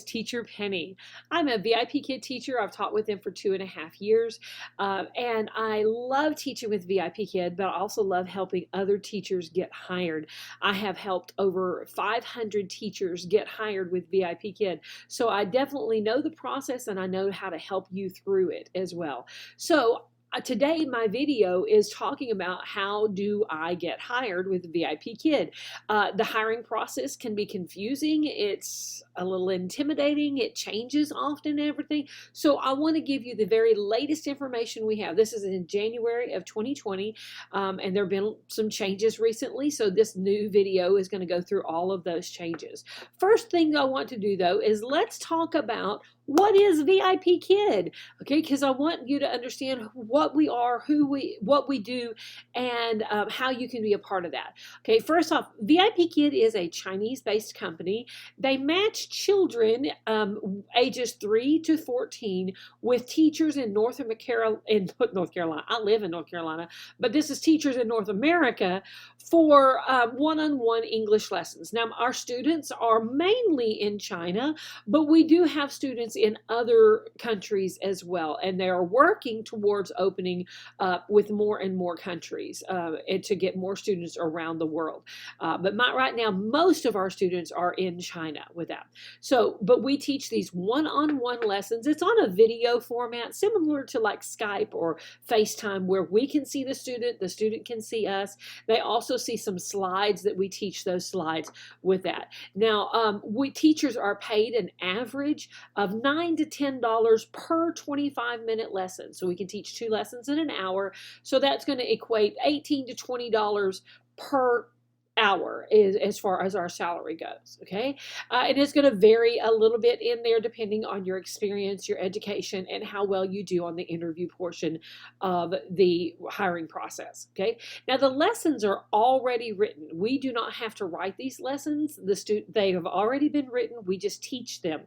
Teacher Penny. I'm a VIPKid teacher. I've taught with them for 2.5 years, and I love teaching with VIPKid, but I also love helping other teachers get hired. I have helped over 500 teachers get hired with VIPKid, so I definitely know the process and I know how to help you through it as well. So today my video is talking about how do I get hired with VIPKid. The hiring process can be confusing. It's a little intimidating. It changes often and everything. So I want to give you the very latest information we have. This is in January of 2020, and there have been some changes recently. So this new video is going to go through all of those changes. First thing I want to do though is let's talk about what is VIPKid, okay? Because I want you to understand what we are, what we do, and how you can be a part of that. Okay, first off, VIPKid is a Chinese-based company. They match children ages 3 to 14 with teachers in North Carolina. I live in North Carolina, but this is teachers in North America for one-on-one English lessons. Now, our students are mainly in China, but we do have students in other countries as well, and they are working towards opening with more and more countries and to get more students around the world. But right now, most of our students are in China with that. So, but we teach these one-on-one lessons. It's on a video format, similar to like Skype or FaceTime, where we can see the student can see us. They also see some slides that we teach those slides with that. Now, teachers are paid an average of $9 to $10 per 25-minute lesson. So we can teach 2 lessons in an hour. So that's going to equate $18 to $20 per hour as far as our salary goes, okay? And it's going to vary a little bit in there depending on your experience, your education, and how well you do on the interview portion of the hiring process, okay? Now, the lessons are already written. We do not have to write these lessons. They have already been written. We just teach them.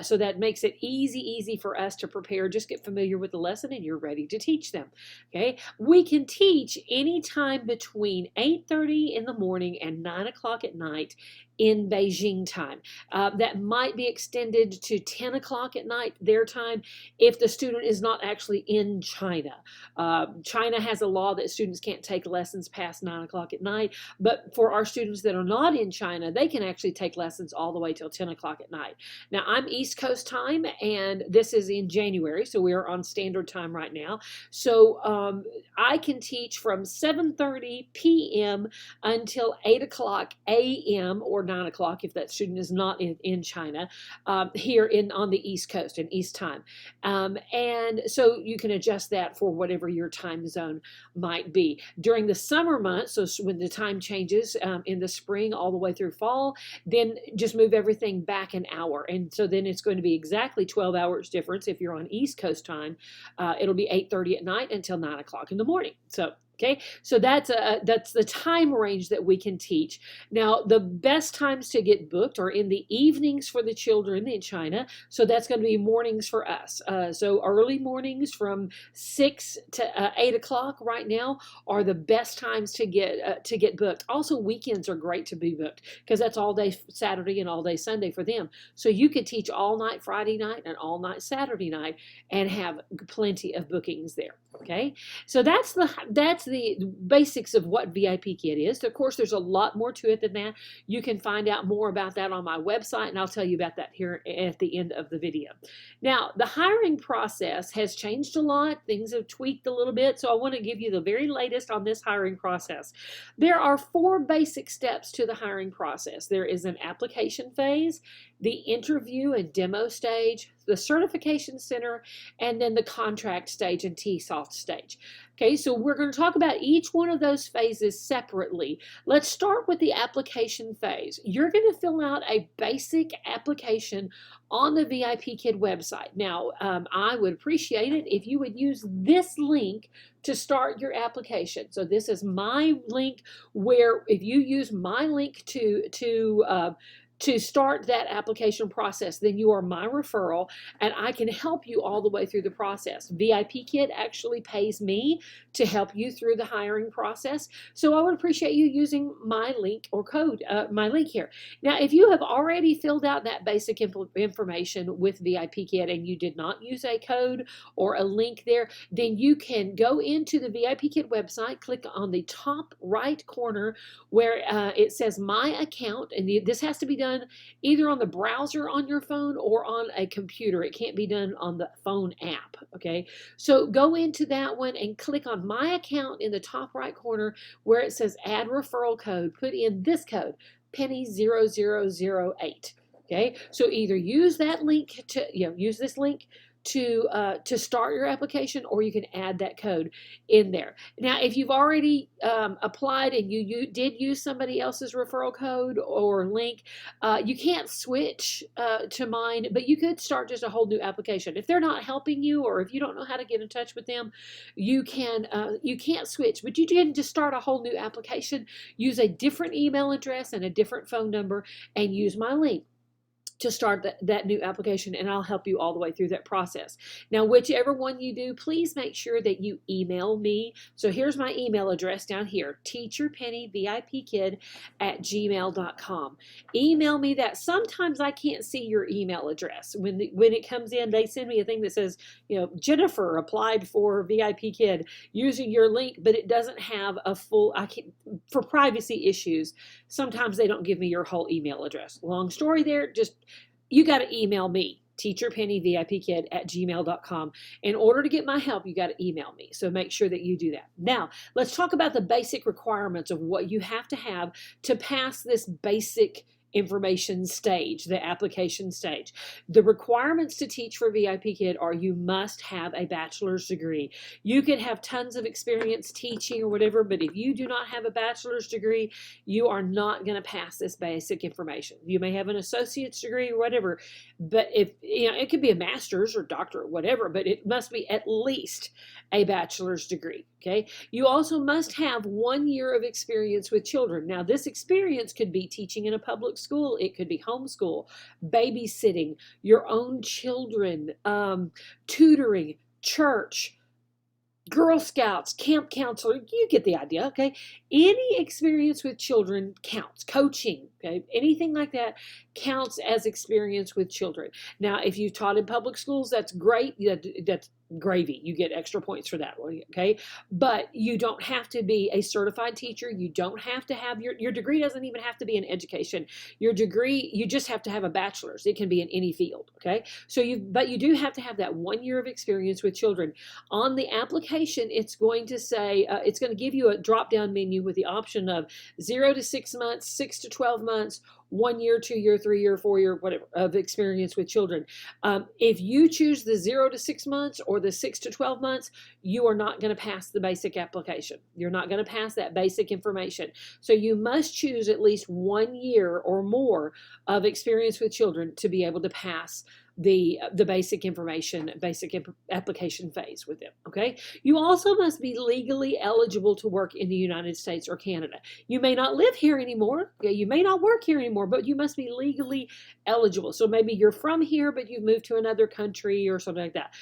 So that makes it easy for us to prepare. Just get familiar with the lesson and you're ready to teach them, okay? We can teach anytime between 8:30 in the morning and 9 o'clock at night in Beijing time. That might be extended to 10 o'clock at night, their time, if the student is not actually in China. China has a law that students can't take lessons past 9 o'clock at night, but for our students that are not in China, they can actually take lessons all the way till 10 o'clock at night. Now, I'm East Coast time, and this is in January, so we're on standard time right now. So I can teach from 7:30 p.m. until 8 o'clock a.m. or 9 o'clock if that student is not in China, here on the East Coast in East time. And so you can adjust that for whatever your time zone might be. During the summer months, so when the time changes in the spring all the way through fall, then just move everything back an hour. And so then it's going to be exactly 12 hours difference. If you're on East Coast time, it'll be 8:30 at night until 9 o'clock in the morning. So okay, so that's the time range that we can teach. Now, the best times to get booked are in the evenings for the children in China. So that's going to be mornings for us. So early mornings from 6 to 8 o'clock right now are the best times to get booked. Also, weekends are great to be booked because that's all day Saturday and all day Sunday for them. So you could teach all night Friday night and all night Saturday night and have plenty of bookings there. Okay, so that's the basics of what VIPKid is. Of course, there's a lot more to it than that. You can find out more about that on my website, and I'll tell you about that here at the end of the video. Now, the hiring process has changed a lot. Things have tweaked a little bit, so I want to give you the very latest on this hiring process. There are 4 basic steps to the hiring process. There is an application phase, the interview and demo stage, the certification center, and then the contract stage and TSOF stage. Okay, so we're going to talk about each one of those phases separately. Let's start with the application phase. You're going to fill out a basic application on the VIPKid website. Now, I would appreciate it if you would use this link to start your application. So this is my link, where if you use my link to to start that application process, then you are my referral and I can help you all the way through the process. VIPKid actually pays me to help you through the hiring process. So I would appreciate you using my link or code, my link here. Now, if you have already filled out that basic information with VIPKid and you did not use a code or a link there, then you can go into the VIPKid website, click on the top right corner where it says My Account, and this has to be done either on the browser on your phone or on a computer. It can't be done on the phone app, okay? So go into that one and click on My Account in the top right corner where it says Add Referral Code. Put in this code, Penny0008. Okay, so either use that link to, use this link to start your application, or you can add that code in there. Now, if you've already applied and you did use somebody else's referral code or link, you can't switch to mine, but you could start just a whole new application. If they're not helping you, or if you don't know how to get in touch with them, you can't switch, but you can just start a whole new application, use a different email address and a different phone number, and use my link to start that new application, and I'll help you all the way through that process. Now, whichever one you do, please make sure that you email me. So here's my email address down here, teacherpennyvipkid@gmail.com. Email me that. Sometimes I can't see your email address. When it comes in, they send me a thing that says, Jennifer applied for VIPKid using your link, but it doesn't have a full, for privacy issues, sometimes they don't give me your whole email address. Long story there, just you got to email me, teacherpennyvipkid@gmail.com. In order to get my help, you got to email me. So make sure that you do that. Now, let's talk about the basic requirements of what you have to pass this basic information stage, the application stage. The requirements to teach for VIPKid are you must have a bachelor's degree. You can have tons of experience teaching or whatever, but if you do not have a bachelor's degree, you are not going to pass this basic information. You may have an associate's degree or whatever, but if it could be a master's or doctorate, whatever, but it must be at least a bachelor's degree. Okay. You also must have 1 year of experience with children. Now, this experience could be teaching in a public school. It could be homeschool, babysitting, your own children, tutoring, church, Girl Scouts, camp counselor. You get the idea, okay? Any experience with children counts. Coaching, okay? Anything like that counts as experience with children. Now, if you've taught in public schools, that's great. That's gravy. You get extra points for that one, okay? But you don't have to be a certified teacher. You don't have to have your degree doesn't even have to be in education. Your degree, you just have to have a bachelor's. It can be in any field, okay? But you do have to have that 1 year of experience with children. On the application, it's going to say, it's going to give you a drop-down menu with the option of 0 to 6 months, 6 to 12 months, 1 year, 2 year, 3 year, 4 year, whatever, of experience with children. If you choose the 0 to 6 months or the 6 to 12 months, you are not going to pass the basic application. You're not going to pass that basic information. So you must choose at least 1 year or more of experience with children to be able to pass the basic information, application phase with them, okay? You also must be legally eligible to work in the United States or Canada. You may not live here anymore, okay? You may not work here anymore, but you must be legally eligible. So maybe you're from here, but you've moved to another country or something like that.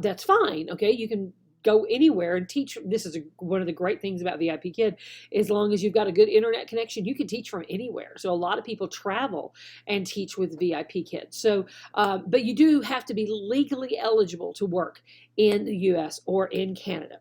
That's fine, okay? You can go anywhere and teach. This is one of the great things about VIPKid. As long as you've got a good internet connection, you can teach from anywhere. So a lot of people travel and teach with VIPKid. So, but you do have to be legally eligible to work in the U.S. or in Canada.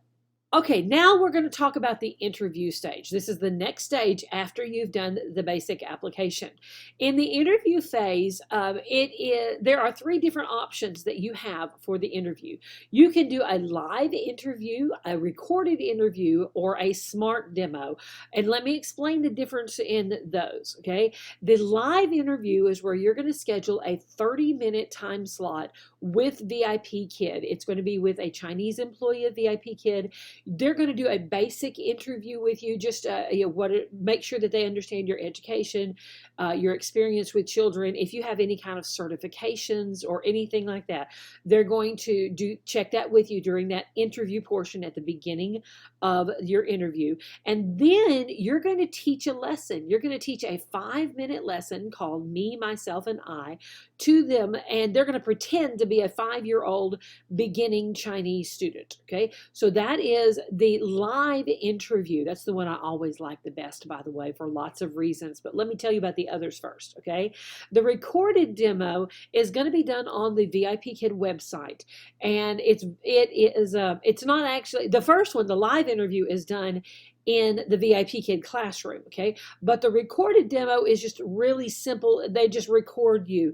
Okay, now we're going to talk about the interview stage. This is the next stage after you've done the basic application. In the interview phase, there are 3 different options that you have for the interview. You can do a live interview, a recorded interview, or a smart demo. And let me explain the difference in those, okay? The live interview is where you're going to schedule a 30-minute time slot with VIPKid. It's going to be with a Chinese employee of VIPKid. They're going to do a basic interview with you, just make sure that they understand your education, your experience with children. If you have any kind of certifications or anything like that, they're going to check that with you during that interview portion at the beginning of your interview. And then you're going to teach a lesson. You're going to teach a 5-minute lesson called Me, Myself, and I to them, and they're going to pretend to be a 5-year-old beginning Chinese student. Okay, so that is the live interview. That's the one I always like the best, by the way, for lots of reasons. But let me tell you about the others first. Okay, the recorded demo is going to be done on the VIPKid website, and it's not actually the first one. The live interview is done in the VIPKid classroom, okay? But the recorded demo is just really simple. They just record you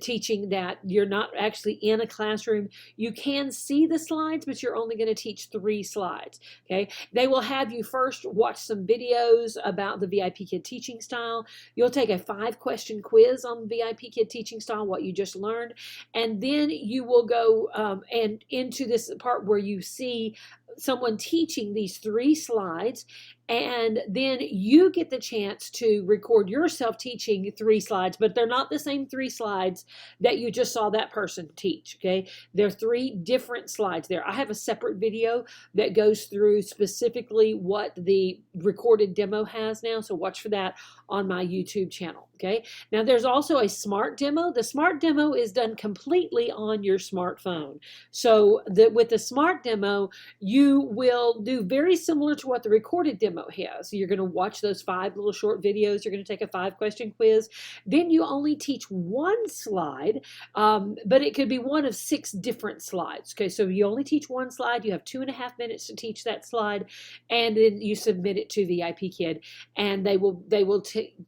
teaching that. You're not actually in a classroom. You can see the slides, but you're only going to teach 3 slides, okay? They will have you first watch some videos about the VIPKid teaching style. You'll take a 5-question quiz on VIPKid teaching style, what you just learned, and then you will go and into this part where you see someone teaching these 3 slides, and then you get the chance to record yourself teaching 3 slides, but they're not the same 3 slides that you just saw that person teach, okay? They're 3 different slides there. I have a separate video that goes through specifically what the recorded demo has now, so watch for that on my YouTube channel, okay? Now, there's also a smart demo. The smart demo is done completely on your smartphone. So with the smart demo, you will do very similar to what the recorded demo has. So you're going to watch those 5 little short videos. You're going to take a 5-question quiz. Then you only teach 1 slide, but it could be one of 6 different slides. Okay, so you only teach 1 slide. You have 2.5 minutes to teach that slide, and then you submit it to VIPKid, and they will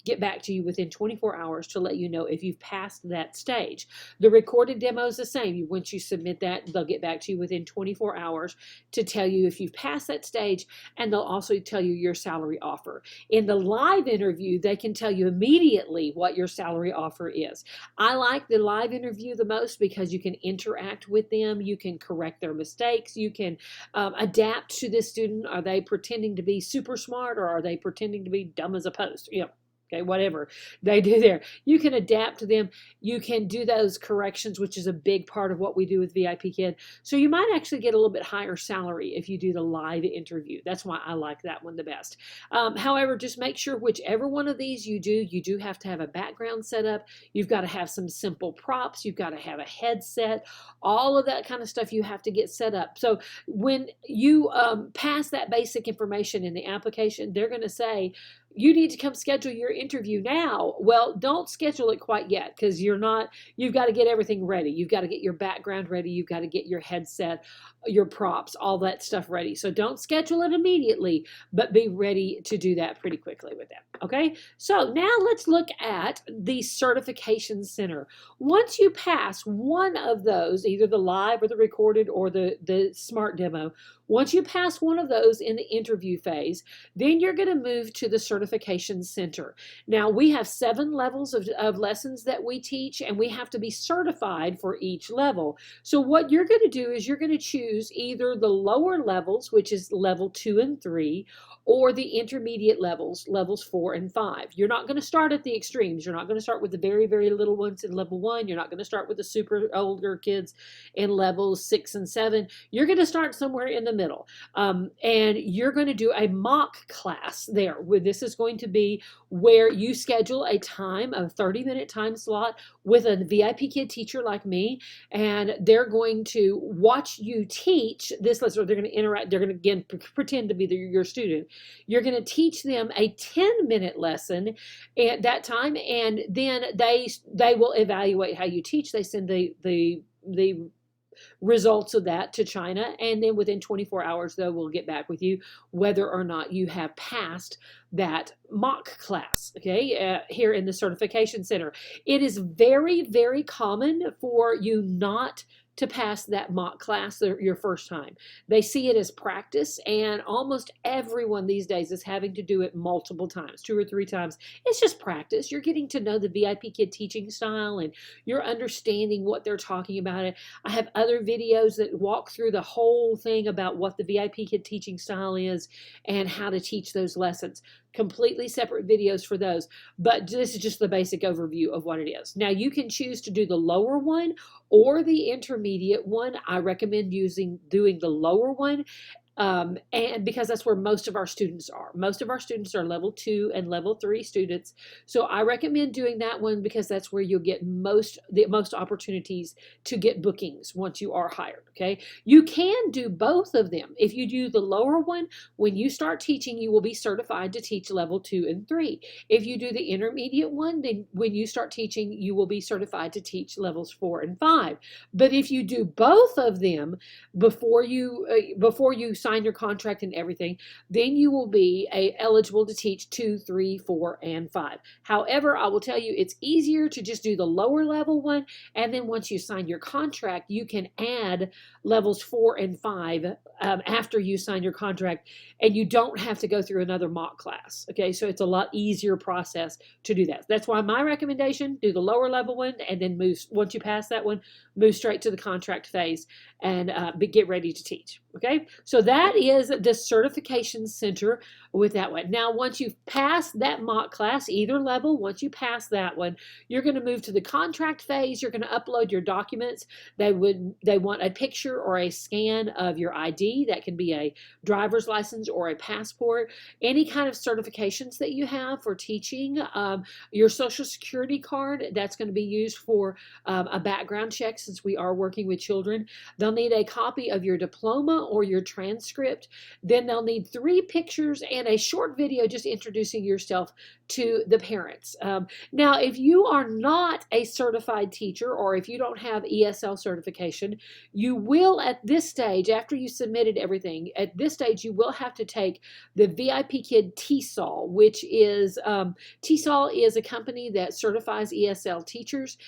get back to you within 24 hours to let you know if you've passed that stage. The recorded demo is the same. Once you submit that, they'll get back to you within 24 hours to tell you if you've passed that stage, and they'll also tell you your salary offer. In the live interview, they can tell you immediately what your salary offer is. I like the live interview the most because you can interact with them, you can correct their mistakes, you can adapt to this student. Are they pretending to be super smart, or are they pretending to be dumb as a post? Okay, whatever they do there, you can adapt to them. You can do those corrections, which is a big part of what we do with VIPKid. So you might actually get a little bit higher salary if you do the live interview. That's why I like that one the best. However, just make sure whichever one of these you do have to have a background set up. You've got to have some simple props. You've got to have a headset. All of that kind of stuff you have to get set up. So when you pass that basic information in the application, they're going to say, you need to come schedule your interview now. Well, don't schedule it quite yet, because you've got to get everything ready. You've got to get your background ready. You've got to get your headset, your props, all that stuff ready. So don't schedule it immediately, but be ready to do that pretty quickly with them. Okay, so now let's look at the certification center. Once you pass one of those, either the live or the recorded or the smart demo, once you pass one of those in the interview phase, then you're going to move to the certification center. Now, we have 7 levels of lessons that we teach, and we have to be certified for each level. So what you're going to do is you're going to choose either the lower levels, which is level 2 and 3, or the intermediate levels, levels 4 and 5. You're not going to start at the extremes. You're not going to start with the very, very little ones in level 1. You're not going to start with the super older kids in levels 6 and 7. You're going to start somewhere in the middle. And you're going to do a mock class there. This is going to be where you schedule a 30-minute time slot with a VIPKid teacher like me, and they're going to watch you teach this lesson, or they're going to interact. They're going to, again, pretend to be your student. You're going to teach them a 10-minute lesson at that time, and then they will evaluate how you teach. They send the results of that to China, and then within 24 hours, though, we'll get back with you whether or not you have passed that mock class, okay, here in the certification center. It is very, very common for you not to pass that mock class your first time. They see it as practice, and almost everyone these days is having to do it multiple times, 2 or 3 times. It's just practice. You're getting to know the VIPKid teaching style, and you're understanding what they're talking about. I have other videos that walk through the whole thing about what the VIPKid teaching style is and how to teach those lessons. Completely separate videos for those, but this is just the basic overview of what it is. Now you can choose to do the lower one or the intermediate one. I recommend doing the lower one, and because that's where most of our students are. Most of our students are level 2 and level 3 students. So I recommend doing that one because that's where you'll get the most opportunities to get bookings once you are hired, okay? You can do both of them. If you do the lower one, when you start teaching, you will be certified to teach level 2 and 3. If you do the intermediate one, then when you start teaching, you will be certified to teach levels 4 and 5. But if you do both of them before you sign your contract and everything, then you will be eligible to teach 2, 3, 4, and 5. However, I will tell you it's easier to just do the lower level one, and then once you sign your contract, you can add levels 4 and 5 after you sign your contract, and you don't have to go through another mock class. Okay, so it's a lot easier process to do that. That's why my recommendation: do the lower level one, and then once you pass that one, move straight to the contract phase and get ready to teach. Okay, so that is the certification center with that one. Now, once you've passed that mock class, either level, once you pass that one, you're going to move to the contract phase. You're going to upload your documents. They want a picture or a scan of your ID. That can be a driver's license or a passport. Any kind of certifications that you have for teaching. Your social security card, that's going to be used for a background check, since we are working with children. They'll need a copy of your diploma or your transcript. Then they'll need 3 pictures and a short video just introducing yourself to the parents. Now, if you are not a certified teacher, or if you don't have ESL certification, you will, at this stage, after you submitted everything, at this stage you will have to take the VIPKid TESOL, which is TESOL is a company that certifies ESL teachers.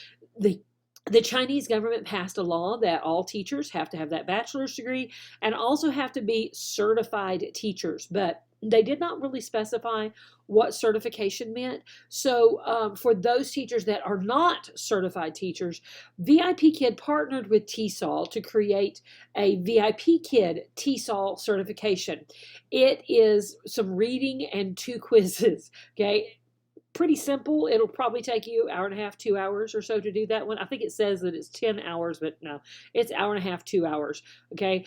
The Chinese government passed a law that all teachers have to have that bachelor's degree and also have to be certified teachers, but they did not really specify what certification meant. So for those teachers that are not certified teachers, VIPKid partnered with TESOL to create a VIPKid TESOL certification. It is some reading and 2 quizzes, okay? Pretty simple. It'll probably take you an hour and a half, 2 hours or so to do that one. I think it says that it's 10 hours, but no, it's an hour and a half, 2 hours. Okay.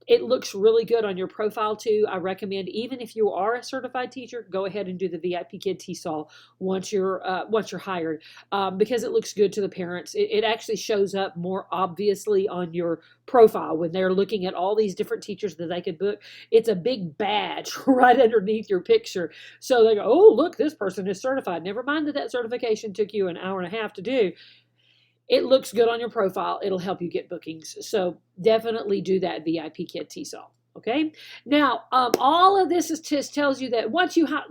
It looks really good on your profile too. I recommend, even if you are a certified teacher, go ahead and do the VIPKid TESOL once you're hired, because it looks good to the parents. It actually shows up more obviously on your profile when they're looking at all these different teachers that they could book. It's a big badge right underneath your picture. So they go, oh, look, this person is certified. Never mind that certification took you an hour and a half to do. It looks good on your profile. It'll help you get bookings. So definitely do that VIPKid TESOL. Okay. Now, all of this just tells you that once you pass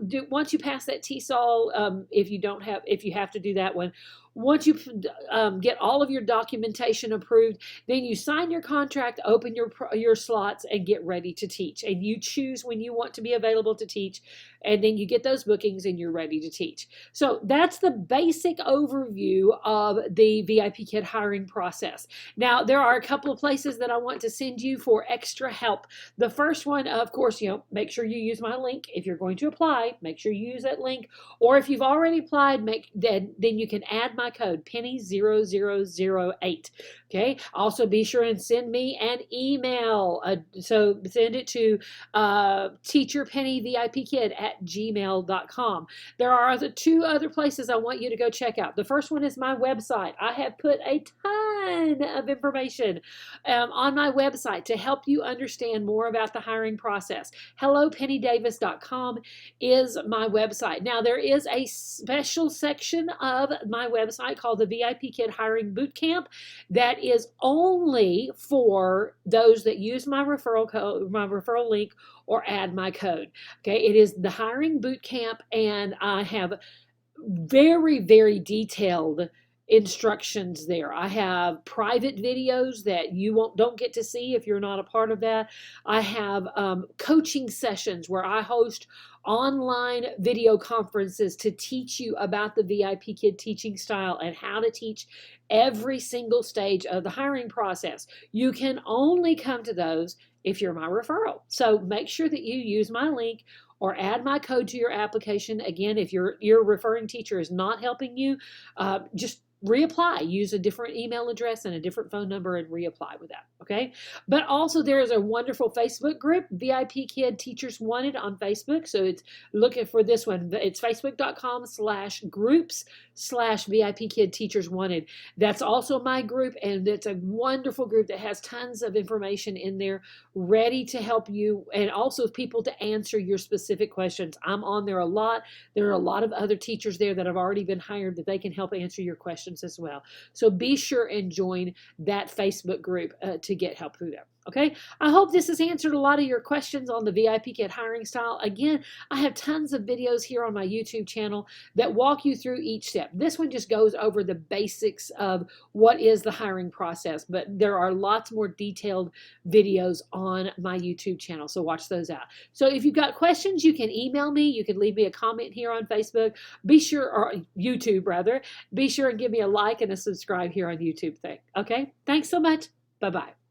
that TESOL, if you have to do that one, once you get all of your documentation approved, then you sign your contract, open your slots, and get ready to teach. And you choose when you want to be available to teach, and then you get those bookings and you're ready to teach. So that's the basic overview of the VIPKid hiring process. Now, there are a couple of places that I want to send you for extra help. The first one, of course, make sure you use my link. If you're going to apply, make sure you use that link. Or if you've already applied, then you can add my code Penny0008. Okay. Also, be sure and send me an email. So send it to teacherpennyvipkid@gmail.com. There are 2 other places I want you to go check out. The first one is my website. I have put a ton of information on my website to help you understand more about the hiring process. HelloPennyDavis.com is my website. Now, there is a special section of my website called the VIPKid Hiring Bootcamp that is only for those that use my referral code, my referral link, or add my code. Okay, it is the Hiring Bootcamp, and I have very, very detailed instructions there. I have private videos that you don't get to see if you're not a part of that. I have coaching sessions where I host online video conferences to teach you about the VIPKid teaching style and how to teach every single stage of the hiring process. You can only come to those if you're my referral. So make sure that you use my link or add my code to your application. Again, if your referring teacher is not helping you, just reapply. Use a different email address and a different phone number and reapply with that, okay? But also there is a wonderful Facebook group, VIPKid Teachers Wanted on Facebook. So it's looking for this one. It's facebook.com/groups/VIPKid Teachers Wanted. That's also my group, and it's a wonderful group that has tons of information in there ready to help you, and also people to answer your specific questions. I'm on there a lot. There are a lot of other teachers there that have already been hired that they can help answer your questions as well. So be sure and join that Facebook group to get help through there. Okay, I hope this has answered a lot of your questions on the VIPKid hiring style. Again, I have tons of videos here on my YouTube channel that walk you through each step. This one just goes over the basics of what is the hiring process, but there are lots more detailed videos on my YouTube channel, so watch those out. So if you've got questions, you can email me. You can leave me a comment here on Facebook. Be sure, or YouTube rather, be sure and give me a like and a subscribe here on YouTube thing. Okay, thanks so much. Bye-bye.